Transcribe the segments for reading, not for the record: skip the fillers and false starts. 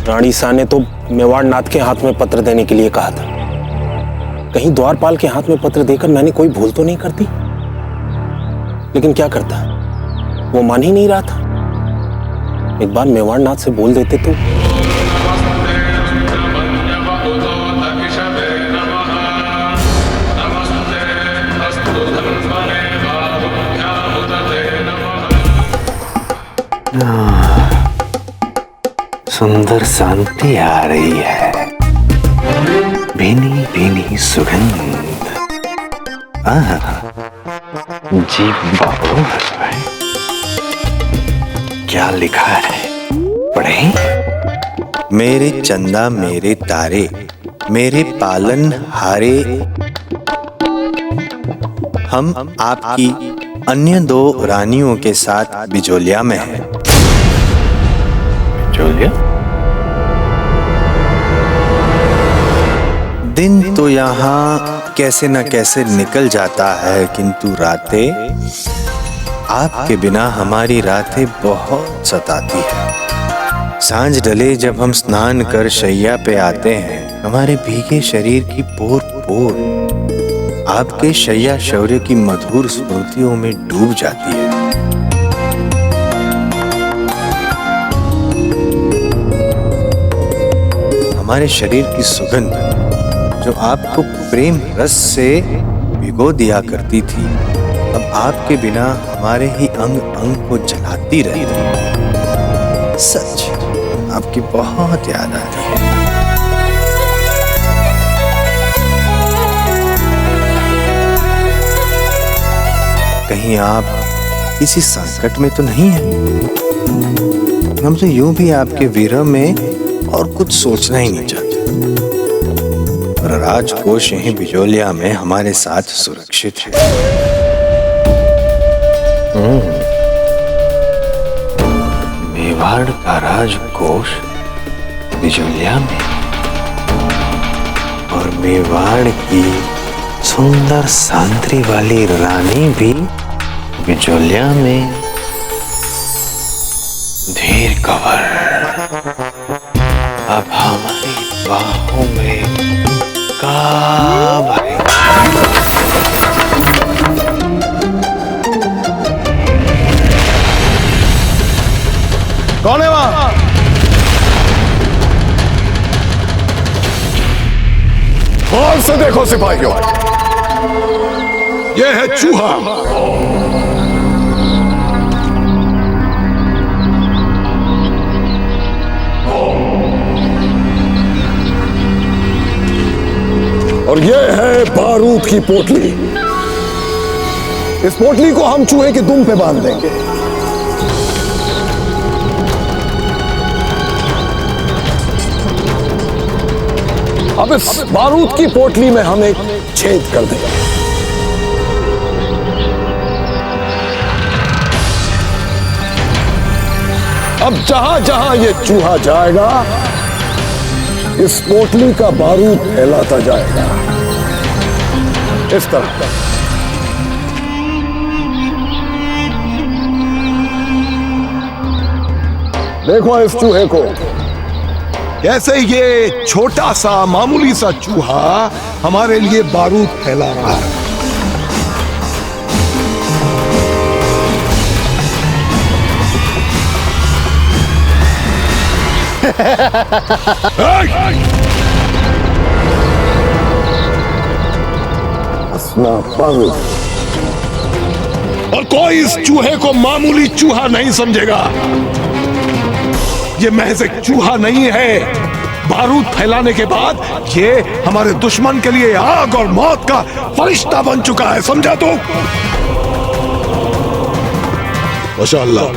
रानी सा ने तो मेवाड़ नाथ के हाथ में पत्र देने के लिए कहा था। कहीं द्वारपाल के हाथ में पत्र देकर मैंने कोई भूल तो नहीं कर दी? लेकिन क्या करता, वो मान ही नहीं रहा था। एक बार मेवाड़ नाथ से बोल देते तो। सुंदर शांति आ रही है, भीनी भीनी सुगंध। जी बाबू, क्या लिखा है, पढ़ें? मेरे चंदा मेरे तारे, मेरे पालन हारे, हम आपकी अन्य 2 रानियों के साथ बिजोलिया में हैं। बिजोलिया? दिन तो यहाँ कैसे न कैसे निकल जाता है, किंतु रातें, आपके बिना हमारी रातें बहुत सताती है। सांझ ढले जब हम स्नान कर शैया पे आते हैं, हमारे भीगे शरीर की पोर पोर आपके शैया शौर्य की मधुर स्मृतियों में डूब जाती है। हमारे शरीर की सुगंध जो आपको प्रेम रस से भिगो दिया करती थी, अब आपके बिना हमारे ही अंग अंग को जलाती रहती है। सच, आपकी बहुत याद आती है। कहीं आप किसी संकट में तो नहीं हैं? हम तो यूं भी आपके विरह में और कुछ सोचना ही नहीं चाहते। राजकोष यहीं बिजोलिया में हमारे साथ सुरक्षित है। मेवाड़ का राजकोष बिजोलिया में, और मेवाड़ की सुंदर सांद्री वाली रानी भी बिजोलिया में। धीर कंवर, अब हमारी बाहों में काब है। कौन है वहां? गौर से देखो सिपाहियों, यह है चूहा। और यह है बारूद की पोटली। इस पोटली को हम चूहे की दुम पे बांध देंगे। अब इस बारूद की पोटली में हम एक छेद कर देंगे। अब जहां जहां ये चूहा जाएगा, इस पोटली का बारूद फैलाता जाएगा, इस तरह। देखो इस चूहे को, कैसे ये छोटा सा मामूली सा चूहा हमारे लिए बारूद फैला रहा है। और कोई इस चूहे को मामूली चूहा नहीं समझेगा। ये महज एक चूहा नहीं है, बारूद फैलाने के बाद ये हमारे दुश्मन के लिए आग और मौत का फरिश्ता बन चुका है, समझा तो? माशाअल्लाह।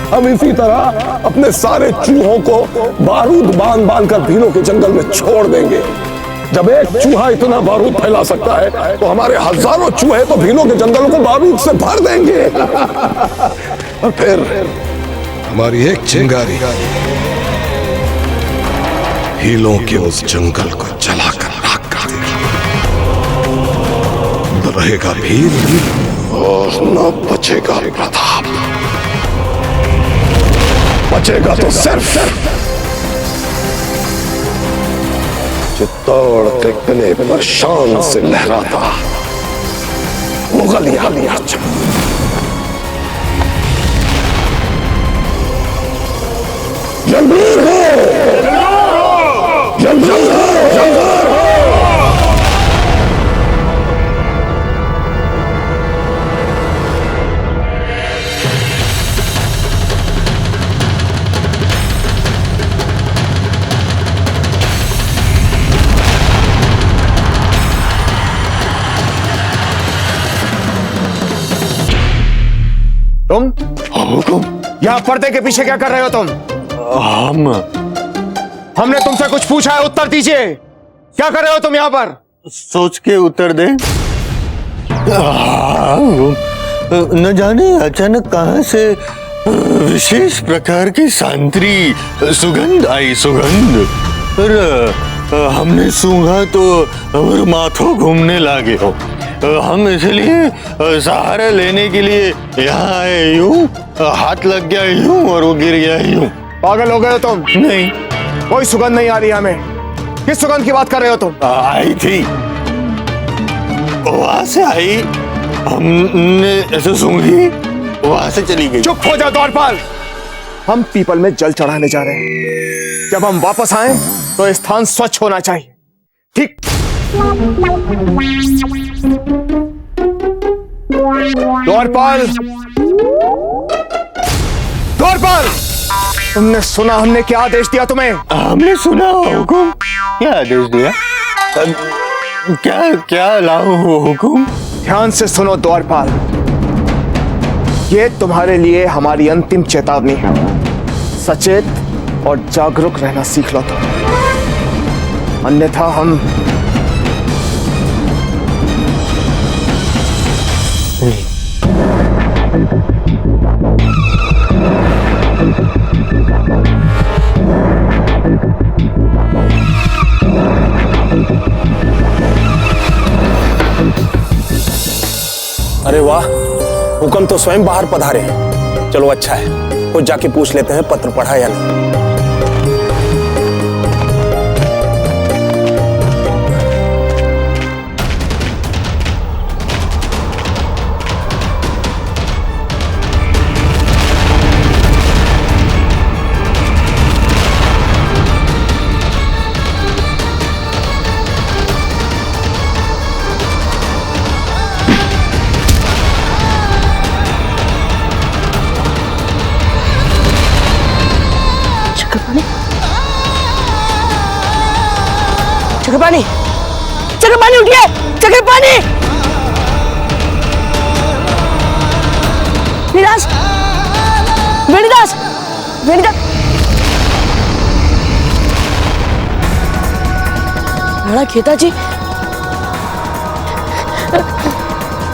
हम इसी तरह अपने सारे चूहों को बारूद बांध बांध कर भीलों के जंगल में छोड़ देंगे। जब एक चूहा इतना बारूद फैला सकता है, तो हमारे हजारों चूहे तो भीलों के जंगलों को बारूद से भर देंगे। और हमारी एक चिंगारी हीलों के उस जंगल को जलाकर राख कर देगा। न रहेगा भील और न बचेगा प्रताप। बचेगा तो सिर्फ चित्तौड़ के किले पर शान से लहराता मुगल यादव। जंगीर हो, जंगीर हो, जंगीर हो। तुम यहाँ पर्दे के पीछे क्या कर रहे हो तुम? हमने तुमसे कुछ पूछा है, उत्तर दीजिए। क्या कर रहे हो तुम यहाँ पर? सोच के उत्तर दे। न जाने अचानक कहां से विशेष प्रकार की सांत्री सुगंध आई, सुगंध। पर हमने सूंघा तो हमारे माथों घूमने लागे हो। हम इसलिए सहारा लेने के लिए यहाँ आए, यूं हाथ लग गया यूं और वो गिर गया यूं। पागल हो गए हो तुम? नहीं, कोई सुगंध नहीं आ रही हमें। किस सुगंध की बात कर रहे हो तुम? आई थी, वहां से आई, हमने ऐसे सूंघी, वहां से चली गई। चुप हो जाओ द्वारपाल। हम पीपल में जल चढ़ाने जा रहे हैं। जब हम वापस आए तो स्थान स्वच्छ होना चाहिए, ठीक? द्वारपाल, द्वारपाल, तुमने सुना हमने क्या आदेश दिया तुम्हें? हमने सुना हुकुम। क्या आदेश दिया? क्या लाओ हुकुम? ध्यान से सुनो द्वारपाल, ये तुम्हारे लिए हमारी अंतिम चेतावनी है। सचेत और जागरूक रहना सीख लो तुम, अन्यथा हम अरे वाह, हुक्म तो स्वयं बाहर पधारे हैं। चलो अच्छा है, कुछ जाके पूछ लेते हैं पत्र पढ़ा या नहीं। चक्रपाणी, चक्रपाणी उठिए, चक्रपाणी! वेणीदास, वेणीदास, वेणीदास! राणा खेताजी,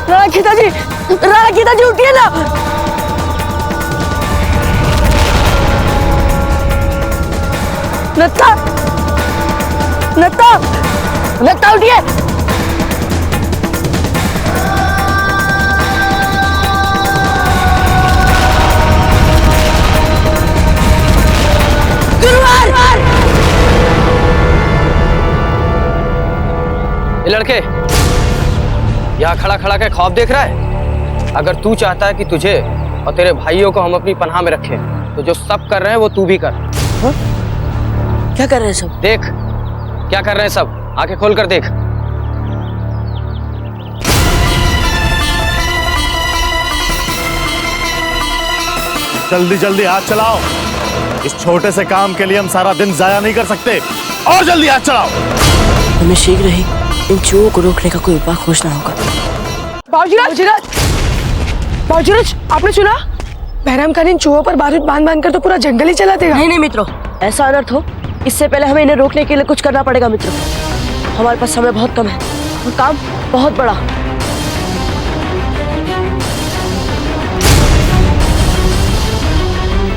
राणा खेताजी, राणा खेताजी उठिए ना! नत्था, नत्था, नत्था उठिए! ये लड़के यहाँ खड़ा खड़ा के ख्वाब देख रहा है? अगर तू चाहता है कि तुझे और तेरे भाइयों को हम अपनी पनाह में रखें, तो जो सब कर रहे हैं वो तू भी कर। हा? क्या कर रहे हैं सब? देख क्या कर रहे हैं सब, आंखें खोल कर देख। जल्दी जल्दी हाथ चलाओ। इस छोटे से काम के लिए हम सारा दिन जाया नहीं कर सकते। और जल्दी हाथ चलाओ। हमें शीघ्र ही इन चूहों को रोकने का कोई उपाय खोजना होगा। बाबूजीराज, आपने सुना? बहराम खान इन चूहों पर बारूद बांध बांध कर तो पूरा जंगल ही चला देगा। नहीं मित्रों, ऐसा अनर्थ हो इससे पहले हमें इन्हें रोकने के लिए कुछ करना पड़ेगा मित्रों। हमारे पास समय बहुत कम है और काम बहुत बड़ा।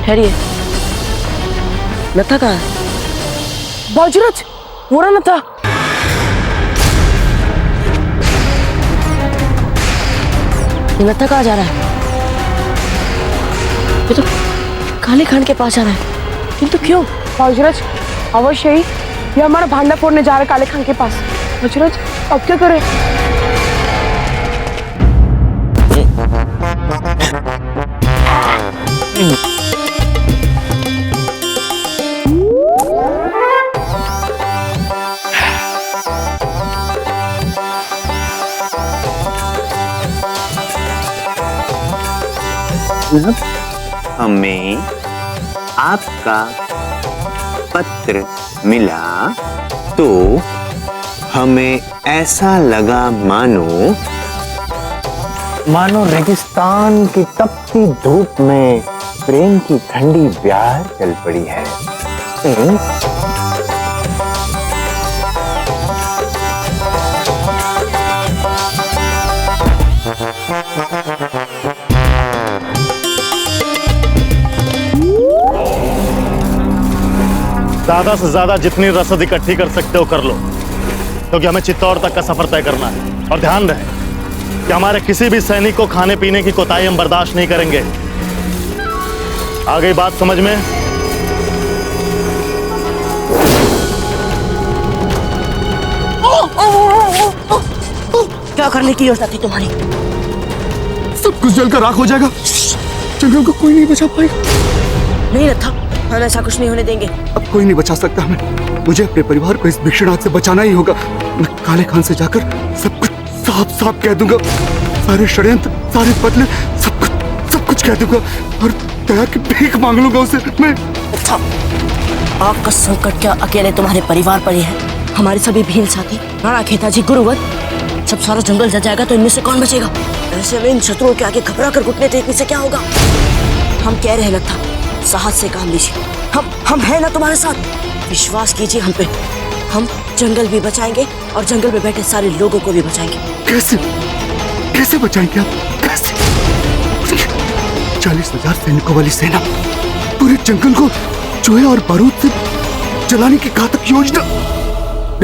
ठहरिए, नत्था कहाँ है? बाजूरज, वो रहा नत्था। ये नत्था कहाँ जा रहा है? ये तो काले खान के पास जा रहा है, किंतु क्यों? बाजूरज, अवश्य ही ये हमारा भांडा फोड़ने जा रहा है काले खान के पास। बाजूरज, अब क्या करें? हमें आपका पत्र मिला तो हमें ऐसा लगा मानो रेगिस्तान की तपती धूप में प्रेम की ठंडी ब्यार चल पड़ी है। ज्यादा से ज्यादा जितनी रसद इकट्ठी कर सकते हो कर लो, क्योंकि हमें चित्तौड़ तक का सफर तय करना है। और ध्यान रहे कि हमारे किसी भी सैनिक को खाने पीने की कोताही हम बर्दाश्त नहीं करेंगे। आ गई बात समझ में? क्या करने की योजना थी तुम्हारी? सब कुछ जलकर राख हो जाएगा, जंगल को कोई नहीं बचा पाएगा। नहीं नत्था, हम ऐसा कुछ नहीं होने देंगे। अब कोई नहीं बचा सकता हमें। मुझे अपने परिवार को इस भीषण आग से बचाना ही होगा। मैं काले खान से जाकर सब कुछ साफ साफ कह दूंगा, सारे षड्यंत्र, सारे बदले, सब कुछ कह दूंगा और दया की भीख मांग लूंगा उसे मैं। अच्छा, आपका संकट क्या अकेले तुम्हारे परिवार पर ही है? हमारे सभी भील साथी, राणा खेताजी, गुरुवत, सब सारा जंगल जल जाएगा तो इनमें से कौन बचेगा? ऐसे में इन शत्रुओं के आगे घबरा कर घुटने टेकने से क्या होगा? हम कह रहे हैं नत्था, साहस से काम लीजिए। हम हैं ना तुम्हारे साथ, विश्वास कीजिए हम पे। हम जंगल भी बचाएंगे और जंगल में बैठे सारे लोगों को भी बचाएंगे। कैसे बचाएंगे आप? कैसे? 40,000 सैनिकों वाली सेना पूरे जंगल को चूहे और बारूद से जलाने की घातक योजना।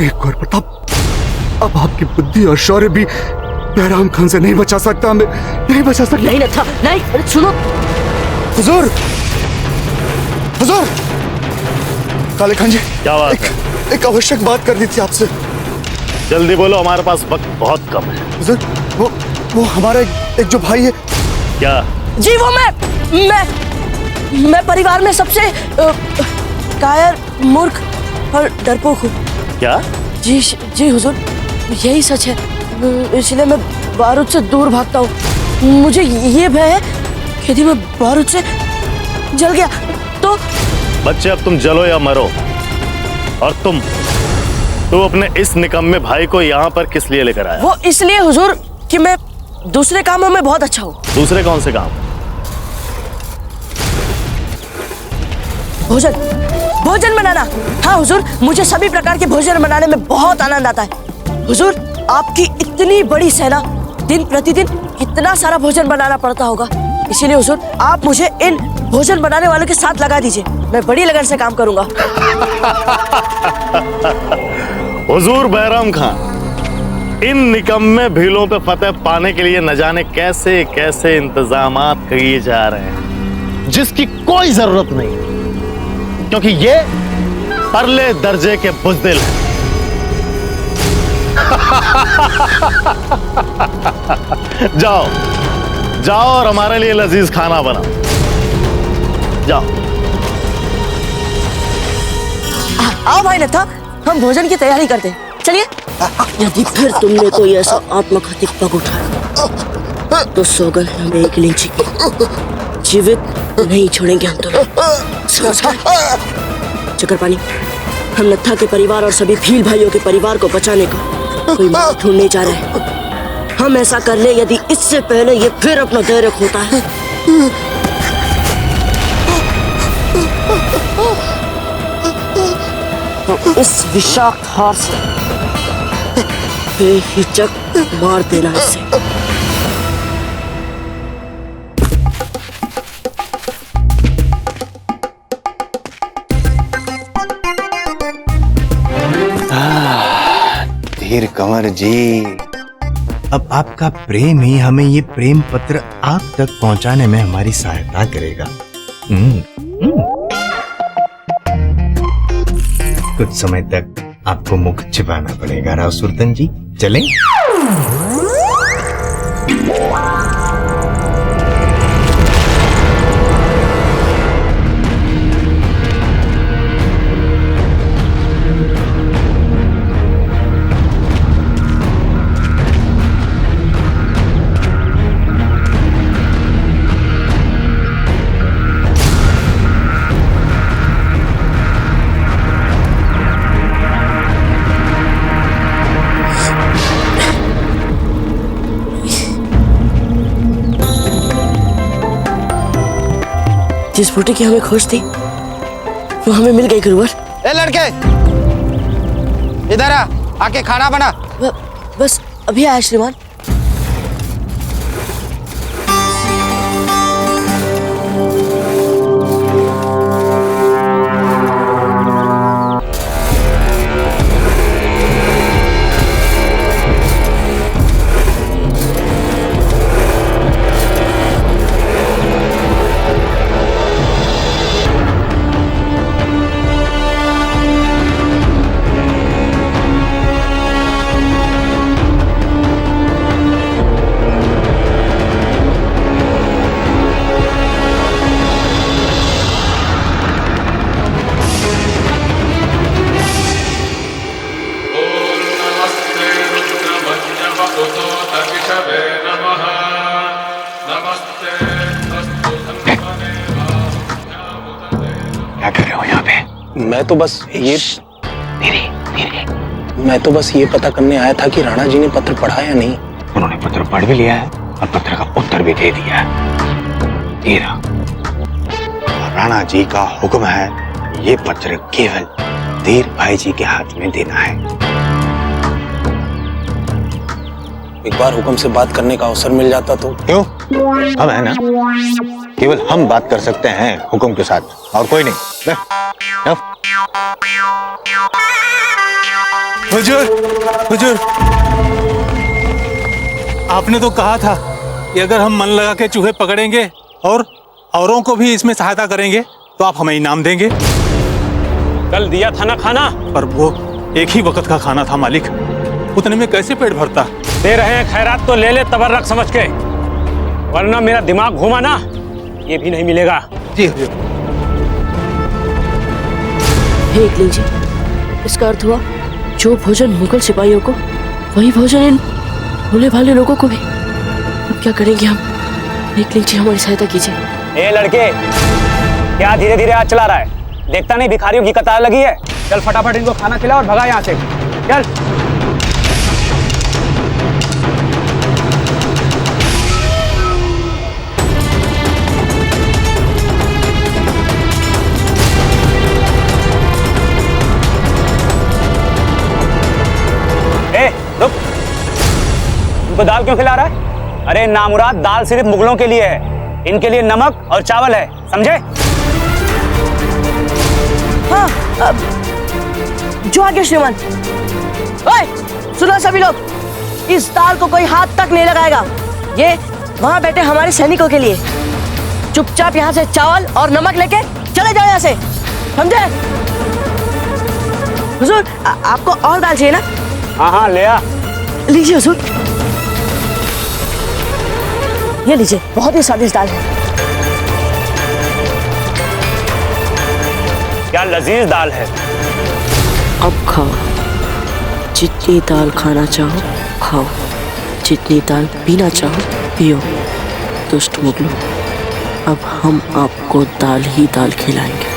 एक और प्रताप, अब आपकी बुद्धि और शौर्य भी बैराम खान से नहीं बचा सकता, हमें नहीं बचा सकता। नहीं नत्था, नहीं, अरे सुनो। हुजूर, हुजूर, काले खान जी, क्या बात है? एक आवश्यक बात करनी थी आपसे। जल्दी बोलो, हमारे पास वक्त बहुत कम है। हुजूर, वो हमारा एक जो भाई है। क्या? जी वो मैं परिवार में सबसे कायर, मूर्ख और डरपोक हूँ। क्या? जी हुजूर, यही सच है। इसलिए मैं बारूद से दूर भागता हूँ। मुझे ये भय है कि यदि मैं बारूद से जल गया तो। बच्चे, अब तुम जलो या मरो। और तुम अपने इस निकम्मे भाई को यहाँ पर किस लिए लेकर आया? वो इसलिए हुजूर कि मैं दूसरे कामों में बहुत अच्छा हूँ। दूसरे कौन से काम? भोजन बनाना। हाँ हुजूर, मुझे सभी प्रकार के भोजन बनाने में बहुत आनंद आता है। हुजूर, आपकी इतनी बड़ी सेना, दिन प्रतिदिन कितना सारा भोजन बनाना पड़ता होगा। इसीलिए हुजूर, आप मुझे इन भोजन बनाने वालों के साथ लगा दीजिए। मैं बड़ी लगन से काम करूंगा। हुजूर बैराम खान, इन निकम्मे भीलों पे फतेह पाने के लिए न जाने कैसे कैसे इंतजामात किए जा रहे हैं, जिसकी कोई जरूरत नहीं, क्योंकि ये परले दर्जे के बुज़दिल हैं। जाओ और हमारे लिए लजीज खाना बनाओ। जाओ। आओ भाई नत्था, हम भोजन की तैयारी करते हैं। चलिए। यदि फिर तुमने कोई ऐसा आत्मघाती पग उठाया तो सौगंध है हमें एक लिंची की, जीवित नहीं छोड़ेंगे हम तुम्हें। चक्रपाणी, हम नत्था के परिवार और सभी भील भाइयों के परिवार को बचाने का कोई मार्ग ढूंढने जा रहे हैं। हम ऐसा कर ले यदि इससे पहले ये फिर अपना धैर्य खोता है। तो इस विषाक्त हार से बेहिचक मार देना इसे। धीर कंवर जी, अब आपका प्रेम ही हमें ये प्रेम पत्र आप तक पहुंचाने में हमारी सहायता करेगा। कुछ समय तक आपको मुख छिपाना पड़ेगा राव सुल्तान जी, चलें? जिस बूटी की हमें खोज थी वो हमें मिल गई गुरुवर। ए लड़के, इधर आ, आके खाना बना। बस अभी आया श्रीमान। क्या कर रहे हो यहाँ पे? मैं तो बस ये मैं तो बस ये पता करने आया था कि राणा जी ने पत्र पढ़ा या नहीं। उन्होंने पत्र पढ़ भी लिया है और पत्र का उत्तर भी दे दिया है। ये रहा। और राणा जी का हुक्म है, ये पत्र केवल धीर भाई जी के हाथ में देना है। एक बार हुक्म से बात करने का अवसर मिल जाता तो। क्यों? हम है ना, केवल हम बात कर सकते हैं हुक्म के साथ, और कोई नहीं। हुजूर, हुजूर, आपने तो कहा था कि अगर हम मन लगा के चूहे पकड़ेंगे और औरों को भी इसमें सहायता करेंगे तो आप हमें इनाम देंगे। कल दिया था ना खाना, पर वो एक ही वक्त का खाना था मालिक, उतने में कैसे पेट भरता। दे रहे हैं खैरात तो ले ले तबर्रक समझ के, वरना मेरा दिमाग घूमा ना ये भी नहीं मिलेगा। जी देख लीजिए, इसका अर्थ हुआ जो भोजन मुगल सिपाहियों को वही भोजन इन भोले भाले लोगों को भी। अब क्या करेंगे हम? देख लीजिए, हमारी सहायता कीजिए। ए लड़के, क्या धीरे धीरे हाथ चला रहा है? देखता नहीं भिखारियों की कतार लगी है। चल फटाफट इनको खाना खिला और भगा यहाँ से। चल। रुक, इनको दाल क्यों खिला रहा है? अरे नामुराद, दाल सिर्फ मुगलों के लिए है, इनके लिए नमक और चावल है, समझे? हाँ, जो आगे श्रीमान। ओए, सुनो सभी लोग, इस दाल को कोई हाथ तक नहीं लगाएगा। ये वहां बैठे हमारे सैनिकों के लिए। चुपचाप यहाँ से चावल और नमक लेके चले जाओ यहाँ से, समझे? हुजूर, आपको और दाल चाहिए ना? हाँ हाँ, ले आ। लीजिए हुजूर, ये लीजिए, बहुत ही स्वादिष्ट दाल है। क्या लजीज दाल है। अब खाओ, जितनी दाल खाना चाहो खाओ, जितनी दाल पीना चाहो पियो। दुष्ट मुगलों, अब हम आपको दाल ही दाल खिलाएंगे।